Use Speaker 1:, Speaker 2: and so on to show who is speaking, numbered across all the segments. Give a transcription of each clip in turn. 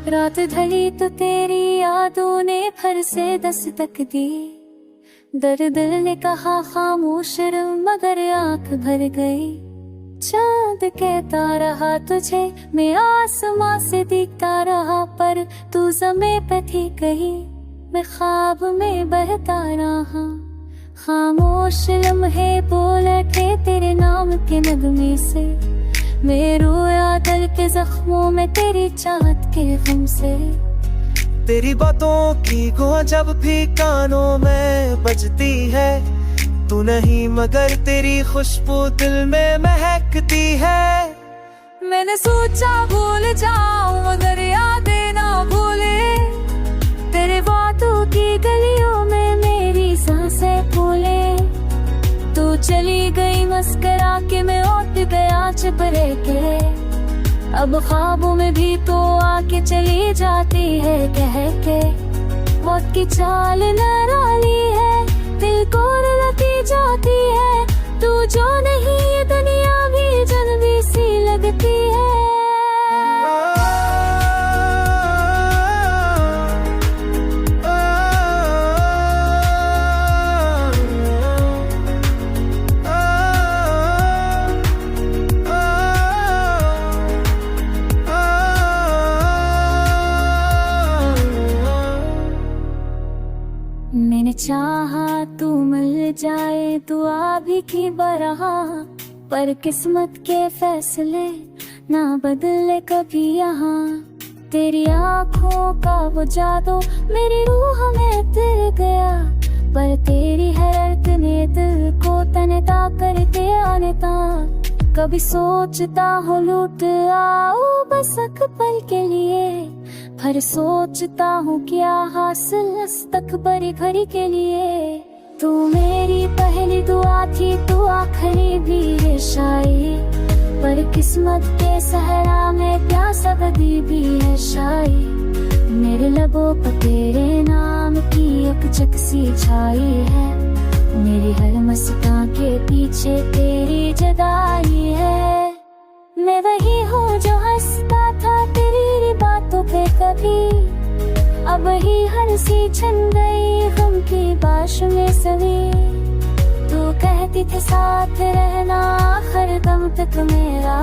Speaker 1: रात ढली तो तेरी यादों ने फिर से दस्तक दी। दर्द ने कहा खामोश रहो मगर आंख भर गई। चांद कहता रहा तुझे, मैं आसमां से दिखता रहा, पर तू ज़मीं पे थी कहीं, मैं ख्वाब में बहता रहा। खामोश लम्हे बोल उठे तेरे नाम के नगमे से, मैं रोया दिल के जख्मों में तेरी चाहत के गम से।
Speaker 2: तेरी बातों की गूंज जब भी कानों में बजती है, तू नहीं मगर तेरी खुशबू दिल में महकती है।
Speaker 1: मैंने सोचा भूल जाऊं मगर यादें ना भूले, तेरे बातों की गलियों में मेरी सांसें फूले। तू चली गई मस्करा के मैं उठ गया चुपरे के, अब ख्वाबों में भी तो आके चली जाती है कह के। मौत की चाल निराली है, दिल को रुलाती जाती है, तू जो नहीं ये दुनिया भी जनबी सी लगती है। मैंने चाहा तू मिल जाए दुआ भी की बरहा, पर किस्मत के फैसले ना बदले कभी यहाँ। तेरी आँखों का वो जादू मेरी रूह में तिर गया, पर तेरी हरकत ने दिल को तनता कर दिया अनता। कभी सोचता हूँ लूट आओ बस एक पल के लिए, फिर सोचता हूँ क्या हासिल इस तक बड़ी घड़ी के लिए। तू मेरी पहली दुआ थी, तू आखिरी भी है शायद, पर किस्मत के सहरा में प्यास अबदी भी है शायद। मेरे लबों पर तेरे नाम की एक चकसी छाई है, मेरी हर मुस्कान के पीछे तेरी जुदाई है। मैं वही हूँ जो हंसता था तेरी बातों पे कभी, अब ही हंसी छन गई गम की बाश में सभी। तू कहती थी साथ रहना हर दम तक मेरा,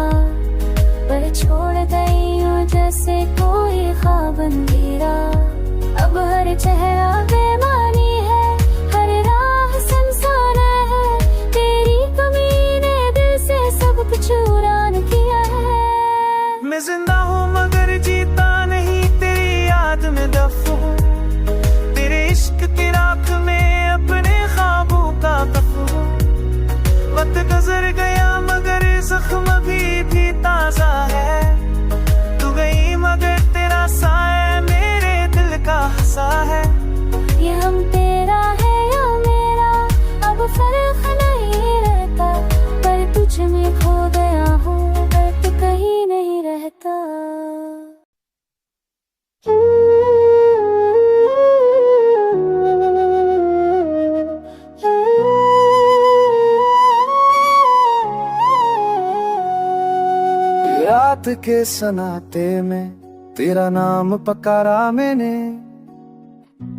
Speaker 1: पर छोड़ गई हूँ जैसे कोई ख्वाब अंधेरा। अब हर चेहरा बेमानी है, हर राह संसार है, तेरी कमी ने दिल से सब कुछ उड़ान किया है।
Speaker 2: मैं जिंदा हूँ मगर जीता नहीं, तेरी याद में दफन हूँ, तेरे इश्क की राख में अपने ख्वाबों का कफ हूँ। वक्त गुजर गया मगर जख्म अभी भी ताजा है, तू गई मगर तेरा साया मेरे दिल का हंसा है।
Speaker 1: ये हम तेरा है या मेरा अब फर्क नहीं रहता, पर तुझ में खो गया हूँ पर तू कहीं नहीं रहता।
Speaker 2: रात के सनाते में तेरा नाम पकारा मैंने,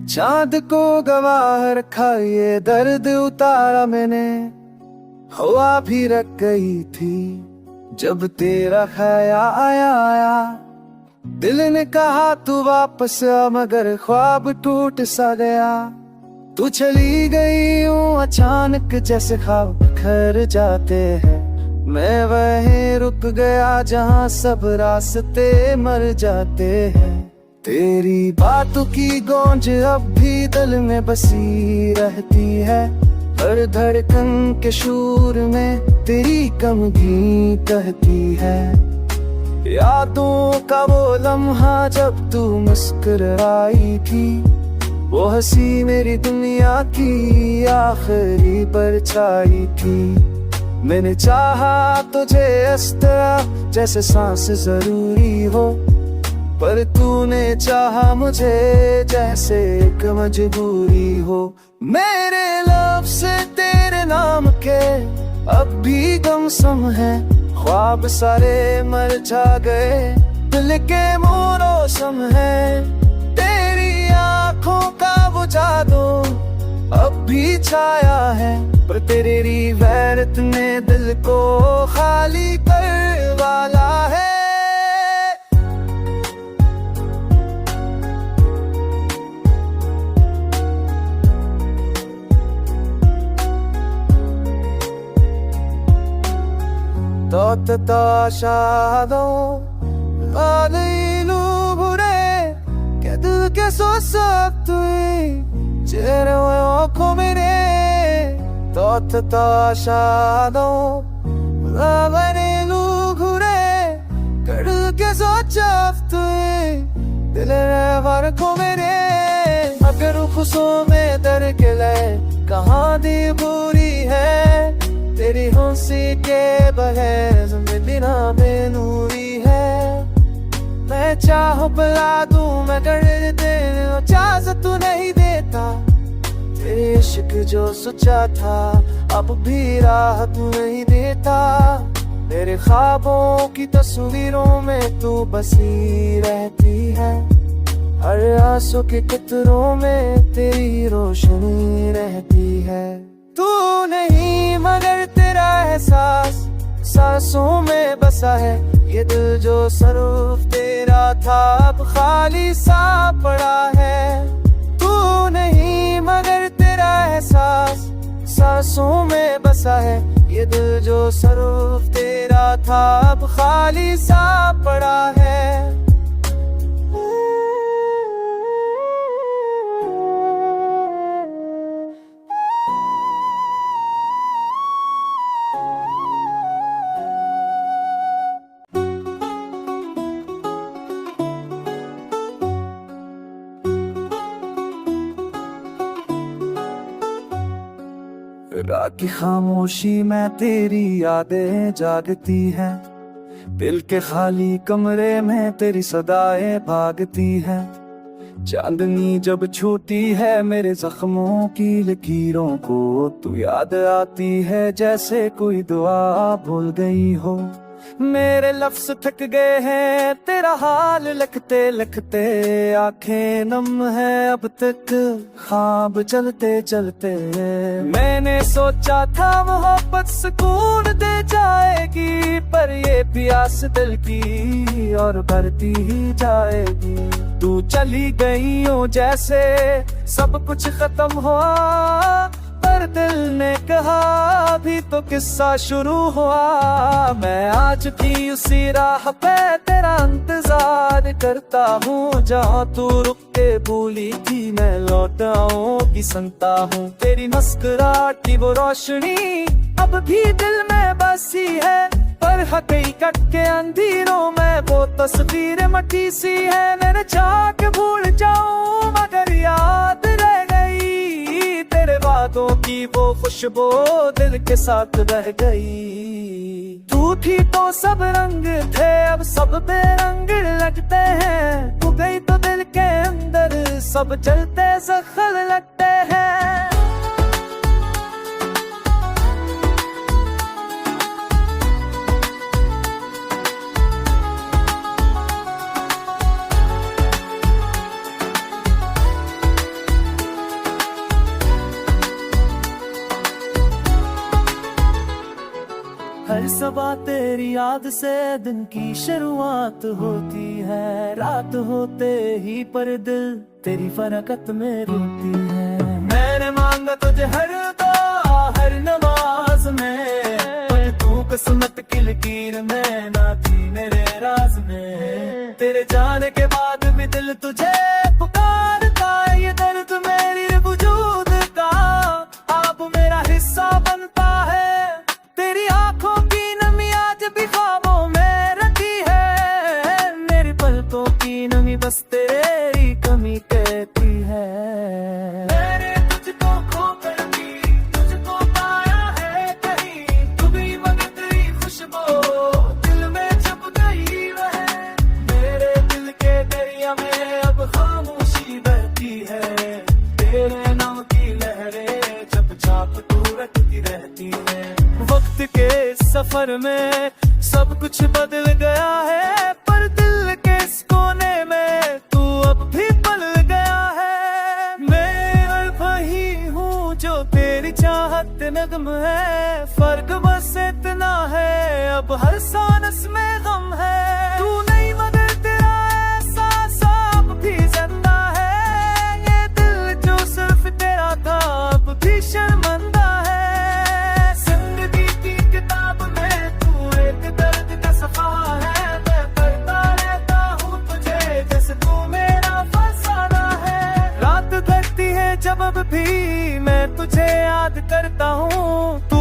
Speaker 2: चांद को गवाह रखा ये दर्द उतारा मैंने। हवा भी रख गई थी जब तेरा ख्याल आया, दिल ने कहा तू वापस आ मगर ख्वाब टूट सा गया। तू चली गई यूं अचानक जैसे ख्वाब बिखर जाते हैं, मैं वहीं रुक गया जहां सब रास्ते मर जाते हैं। तेरी बातों की गूंज अब भी दिल में बसी रहती है, हर धड़कन के शूर में तेरी कम भी कहती है। यादों का वो लम्हा जब तू मुस्कुराई थी, वो हंसी मेरी दुनिया की आखिरी परछाई थी। मैंने चाहा तुझे इस तरह जैसे सांस जरूरी हो, पर तूने चाहा मुझे जैसे एक मजबूरी हो। मेरे लब से तेरे नाम के अब भी गम सम है, ख्वाब सारे मर जा गए, दिल के मौसम है, तेरी आंखों का वो जादू अब भी छाया है। पर तेरी रिवैरत ने दिल को खाली कर वाला है। Shadow Alilu bure Kedu ke so sabtui Chere o komere Tata shadow Alilu bure Kedu ke so sabtui Dile var komere Agar खुशों में दर के लय कहाँ दी बुरी है। तेरी हंसी के बगैर जिंदगी ना बेनूरी है। मैं चाहूं पिला दूं मगर तेरे इजाजत तू नहीं देता। तेरे इश्क जो सच्चा था अब भी राह तू नहीं देता। तेरे ख्वाबों की तस्वीरों में तू बसी रहती है। हर आंसू के कतरों में तेरी रोशनी रहती है। तू नहीं मगर तेरा एहसास सांसों में बसा है। ये दिल जो सिर्फ तेरा था अब खाली सा पड़ा है। तू नहीं मगर तेरा एहसास सांसों में बसा है। ये दिल जो सिर्फ तेरा था अब खाली सा पड़ा है। रात की खामोशी में तेरी यादें जागती हैं। दिल के खाली कमरे में तेरी सदाएं भागती हैं। चांदनी जब छूती है मेरे जख्मों की लकीरों को, तू याद आती है जैसे कोई दुआ भूल गई हो। मेरे लफ्ज थक गए हैं तेरा हाल लिखते लिखते। आंखें नम है अब तक ख्वाब चलते चलते। मैंने सोचा था मोहब्बत सुकून दे जाएगी, पर ये प्यास दिल की और बढ़ती ही जाएगी। तू चली गई हो जैसे सब कुछ खत्म हुआ, पर दिल ने कहा अभी तो किस्सा शुरू हुआ। मैं आज भी उसी राह पे तेरा इंतजार करता हूँ। जहाँ तू रुक के भूली थी मैं लौट आऊं की संगता हूँ। तेरी मुस्कुराहट की वो रोशनी अब भी दिल में बसी है, पर हकीकत के अंधेरों में वो तस्वीर मटी सी है। मैंने चाह के भूल जाऊं मगर याद रह गई, तेरे बातों की वो खुशबू दिल के साथ रह गई। तू थी तो सब रंग थे अब सब बेरंग लगते हैं। तू गई तो दिल के अंदर सब जलते जख्म लगते हैं। हर सुबह तेरी याद से दिन की शुरुआत होती है। रात होते ही पर दिल तेरी फरकत में रोती है। मैंने मांगा तुझे हर दुआ हर नमाज में, पर तू किस्मत की लकीर में ना थी मेरे राज में। तेरे जाने के बाद भी दिल तुझे पुकारता, ये दर्द मेरी वजूद का अब मेरा हिस्सा बनता है। तेरी आंखों की नमी आज भी ख्वाबों में रखी है। मेरी पलकों की नमी बस तेरी कमी कहती है। मैंने तुझको खोकर भी तुझको पाया है कहीं, तू भी मगर तेरी खुशबू दिल में छुप गई वह। मेरे दिल के दरिया में अब खामोशी बहती है। तेरे नाम की लहरें जब छाप तू रखती रहती है। वक्त के सफर में सब कुछ बदल गया है, पर दिल के नगम है, फर्क बस इतना है, अब हर सांस में गम है। तू नहीं मगर तेरा एहसास अब भी जिंदा है, ये दिल जो सिर्फ तेरा था अब भी शर्मिंदा है। जिंदगी की किताब में तू एक दर्द का सफा है, मैं पढ़ता रहता हूँ तुझे जैसे तू मेरा फसाना है। रात ढलती है जब अब भी मैं तुझे याद करता हूँ।